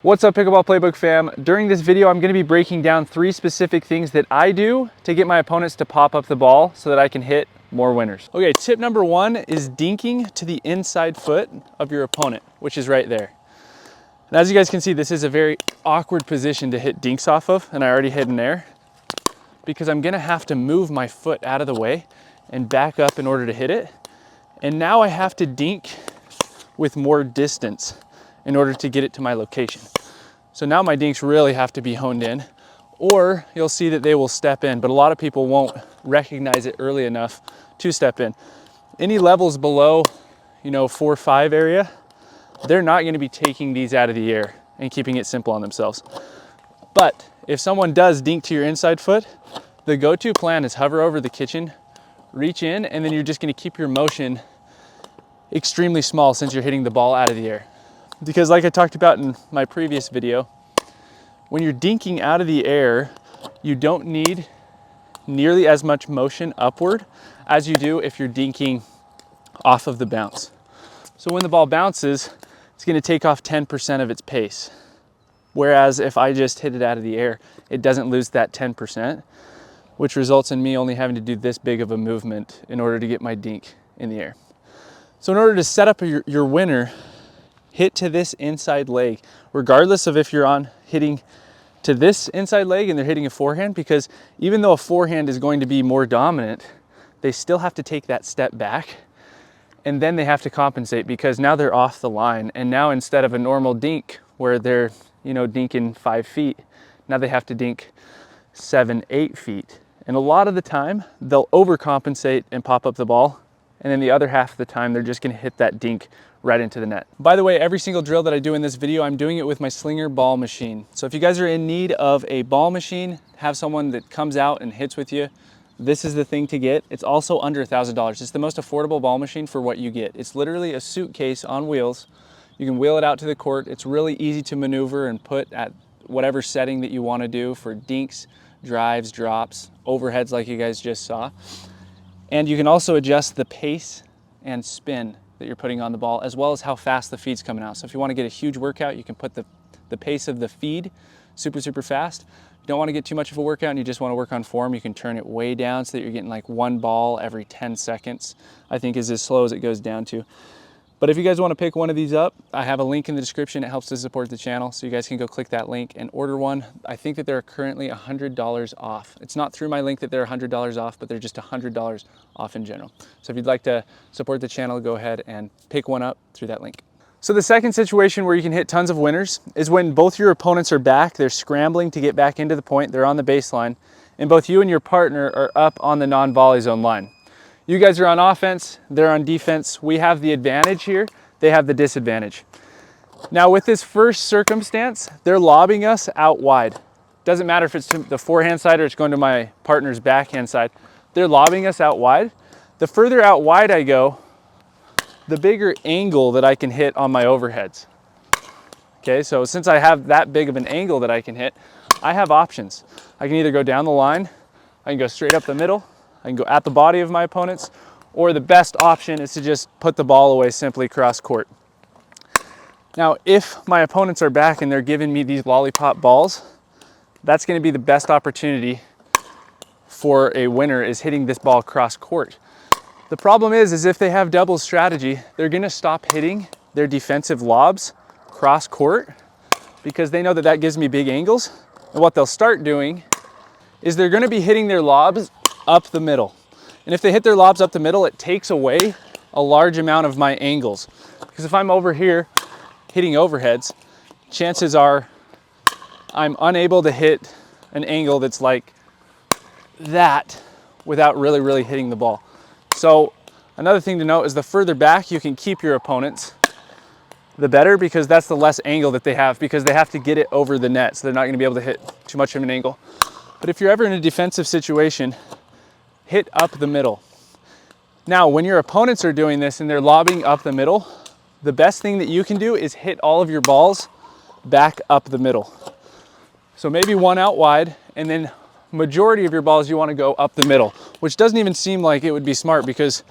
What's up, Pickleball Playbook fam? During this video, I'm going to be breaking down 3 specific things that I do to get my opponents to pop up the ball so that I can hit more winners. Okay, tip number 1 is dinking to the inside foot of your opponent, which is right there. And as you guys can see, this is a very awkward position to hit dinks off of, and I already hit an air because I'm going to have to move my foot out of the way and back up in order to hit it. And now I have to dink with more distance in order to get it to my location. So now my dinks really have to be honed in, or you'll see that they will step in, but a lot of people won't recognize it early enough to step in. Any levels below, 4-5 area, they're not going to be taking these out of the air and keeping it simple on themselves. But if someone does dink to your inside foot, the go-to plan is hover over the kitchen, reach in, and then you're just going to keep your motion extremely small since you're hitting the ball out of the air. Because like I talked about in my previous video, when you're dinking out of the air, you don't need nearly as much motion upward as you do if you're dinking off of the bounce. So when the ball bounces, it's going to take off 10% of its pace. Whereas if I just hit it out of the air, it doesn't lose that 10%, which results in me only having to do this big of a movement in order to get my dink in the air. So in order to set up your winner, hit to this inside leg, regardless of if you're hitting to this inside leg and they're hitting a forehand, because even though a forehand is going to be more dominant, they still have to take that step back and then they have to compensate because now they're off the line. And now instead of a normal dink where they're, dinking 5 feet, now they have to dink 7-8 feet. And a lot of the time they'll overcompensate and pop up the ball. And then the other half of the time, they're just gonna hit that dink right into the net. By the way, every single drill that I do in this video, I'm doing it with my Slinger ball machine. So if you guys are in need of a ball machine, have someone that comes out and hits with you, this is the thing to get. It's also under $1,000. It's the most affordable ball machine for what you get. It's literally a suitcase on wheels. You can wheel it out to the court. It's really easy to maneuver and put at whatever setting that you wanna do for dinks, drives, drops, overheads like you guys just saw. And you can also adjust the pace and spin that you're putting on the ball, as well as how fast the feed's coming out. So if you want to get a huge workout, you can put the pace of the feed super fast. If you don't want to get too much of a workout and you just want to work on form, you can turn it way down so that you're getting like 1 ball every 10 seconds, I think is as slow as it goes down to. But if you guys want to pick one of these up, I have a link in the description. It helps to support the channel, so you guys can go click that link and order one. I think that they're currently $100 off. It's not through my link that they're $100 off, but they're just $100 off in general. So if you'd like to support the channel, go ahead and pick one up through that link. So the second situation where you can hit tons of winners is when both your opponents are back, they're scrambling to get back into the point, they're on the baseline, and both you and your partner are up on the non-volley zone line. You guys are on offense, they're on defense. We have the advantage here, they have the disadvantage. Now with this first circumstance, they're lobbing us out wide. Doesn't matter if it's to the forehand side or it's going to my partner's backhand side. They're lobbing us out wide. The further out wide I go, the bigger angle that I can hit on my overheads. Okay, so since I have that big of an angle that I can hit, I have options. I can either go down the line, I can go straight up the middle, I can go at the body of my opponents, or the best option is to just put the ball away simply cross court. Now, if my opponents are back and they're giving me these lollipop balls, that's going to be the best opportunity for a winner, is hitting this ball cross court. The problem is if they have double strategy, they're going to stop hitting their defensive lobs cross court because they know that that gives me big angles. And what they'll start doing is they're going to be hitting their lobs up the middle. And if they hit their lobs up the middle, it takes away a large amount of my angles. Because if I'm over here hitting overheads, chances are I'm unable to hit an angle that's like that without really hitting the ball. So another thing to note is the further back you can keep your opponents, the better, because that's the less angle that they have, because they have to get it over the net, so they're not going to be able to hit too much of an angle. But if you're ever in a defensive situation, hit up the middle. Now, when your opponents are doing this and they're lobbing up the middle, the best thing that you can do is hit all of your balls back up the middle. So maybe one out wide, and then majority of your balls you want to go up the middle, which doesn't even seem like it would be smart because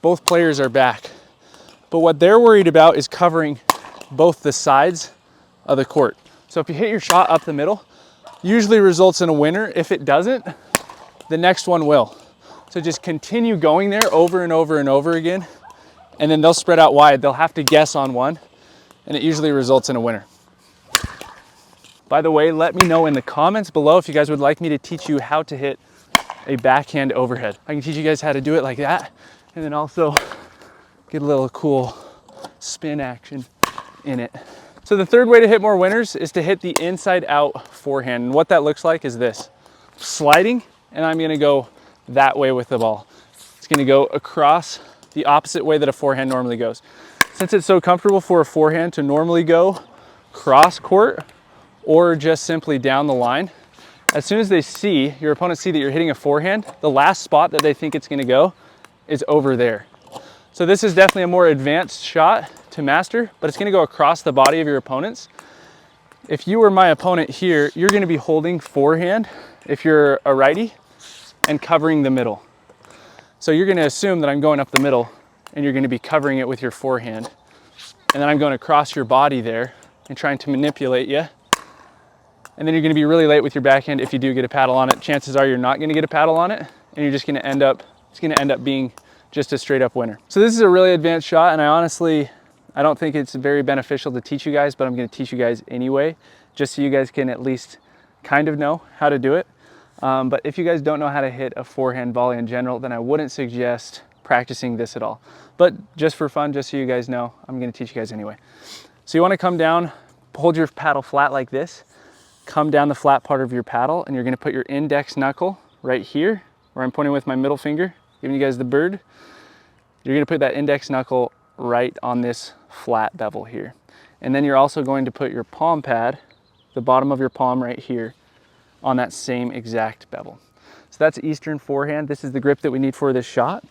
both players are back. But what they're worried about is covering both the sides of the court. So if you hit your shot up the middle, usually results in a winner. If it doesn't, the next one will. So just continue going there over and over and over again, and then they'll spread out wide. They'll have to guess on one, and it usually results in a winner. By the way, let me know in the comments below if you guys would like me to teach you how to hit a backhand overhead. I can teach you guys how to do it like that, and then also get a little cool spin action in it. So the third way to hit more winners is to hit the inside out forehand. And what that looks like is this: sliding, and I'm gonna go that way with the ball. It's gonna go across the opposite way that a forehand normally goes. Since it's so comfortable for a forehand to normally go cross court or just simply down the line, as soon as they see, your opponents see that you're hitting a forehand, the last spot that they think it's gonna go is over there. So this is definitely a more advanced shot to master, but it's gonna go across the body of your opponents. If you were my opponent here, you're gonna be holding forehand if you're a righty and covering the middle. So you're gonna assume that I'm going up the middle and you're gonna be covering it with your forehand. And then I'm going across your body there and trying to manipulate you. And then you're gonna be really late with your backhand if you do get a paddle on it. Chances are you're not gonna get a paddle on it, and you're just gonna end up, it's gonna end up being just a straight up winner. So this is a really advanced shot, and I don't think it's very beneficial to teach you guys, but I'm gonna teach you guys anyway, just so you guys can at least kind of know how to do it. But if you guys don't know how to hit a forehand volley in general, then I wouldn't suggest practicing this at all. But just for fun, just so you guys know, I'm gonna teach you guys anyway. So you wanna come down, hold your paddle flat like this, come down the flat part of your paddle, and you're gonna put your index knuckle right here, where I'm pointing with my middle finger, giving you guys the bird. You're gonna put that index knuckle right on this flat bevel here. And then you're also going to put your palm pad, the bottom of your palm right here, on that same exact bevel. So that's Eastern forehand. This is the grip that we need for this shot.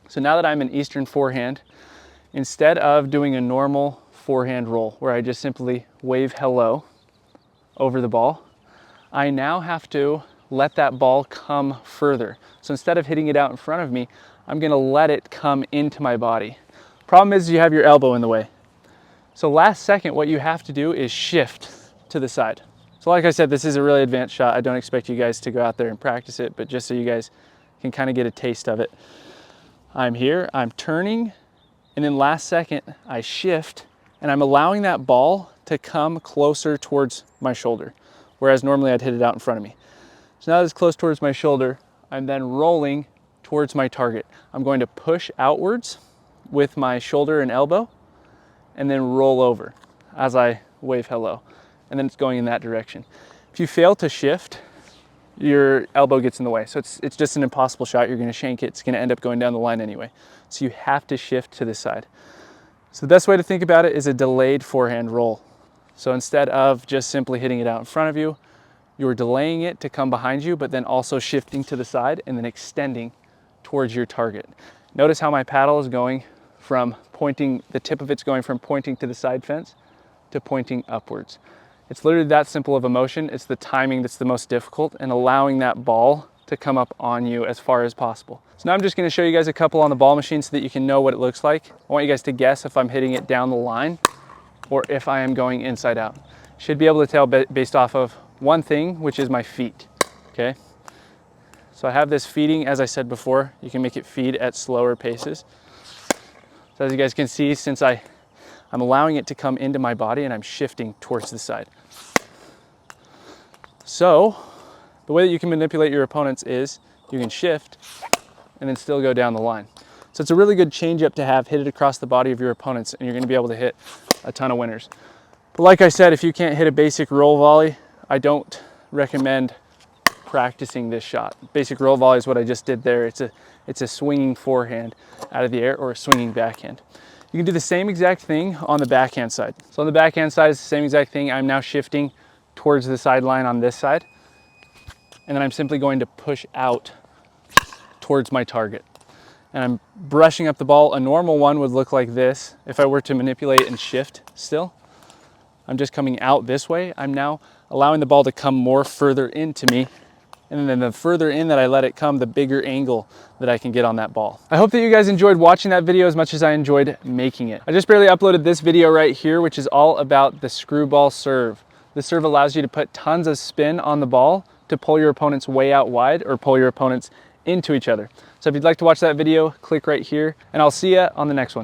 So now that I'm in Eastern forehand, instead of doing a normal forehand roll where I just simply wave hello over the ball, I now have to let that ball come further. So instead of hitting it out in front of me, I'm gonna let it come into my body. Problem is you have your elbow in the way. So last second, what you have to do is shift to the side. So like I said, this is a really advanced shot. I don't expect you guys to go out there and practice it, but just so you guys can kind of get a taste of it. I'm here, I'm turning, and then last second, I shift, and I'm allowing that ball to come closer towards my shoulder, whereas normally I'd hit it out in front of me. So now that it's close towards my shoulder, I'm then rolling towards my target. I'm going to push outwards with my shoulder and elbow, and then roll over as I wave hello. And then it's going in that direction. If you fail to shift, your elbow gets in the way. So it's just an impossible shot. You're gonna shank it. It's gonna end up going down the line anyway. So you have to shift to the side. So the best way to think about it is a delayed forehand roll. So instead of just simply hitting it out in front of you, you're delaying it to come behind you, but then also shifting to the side and then extending towards your target. Notice how my paddle is going from pointing, the tip of it's going from pointing to the side fence to pointing upwards. It's literally that simple of a motion. It's the timing that's the most difficult, and allowing that ball to come up on you as far as possible. So now I'm just gonna show you guys a couple on the ball machine so that you can know what it looks like. I want you guys to guess if I'm hitting it down the line or if I am going inside out. Should be able to tell based off of one thing, which is my feet, okay? So I have this feeding, as I said before, you can make it feed at slower paces. So as you guys can see, since I'm allowing it to come into my body and I'm shifting towards the side. So the way that you can manipulate your opponents is you can shift and then still go down the line. So it's a really good change up to have, hit it across the body of your opponents, and you're gonna be able to hit a ton of winners. But like I said, if you can't hit a basic roll volley, I don't recommend practicing this shot. Basic roll volley is what I just did there. It's a swinging forehand out of the air or a swinging backhand. You can do the same exact thing on the backhand side. So on the backhand side, it's the same exact thing. I'm now shifting towards the sideline on this side, and then I'm simply going to push out towards my target. And I'm brushing up the ball. A normal one would look like this. If I were to manipulate and shift still, I'm just coming out this way. I'm now allowing the ball to come more further into me. And then the further in that I let it come, the bigger angle that I can get on that ball. I hope that you guys enjoyed watching that video as much as I enjoyed making it. I just barely uploaded this video right here, which is all about the screwball serve. The serve allows you to put tons of spin on the ball to pull your opponents way out wide or pull your opponents into each other. So if you'd like to watch that video, click right here, and I'll see you on the next one.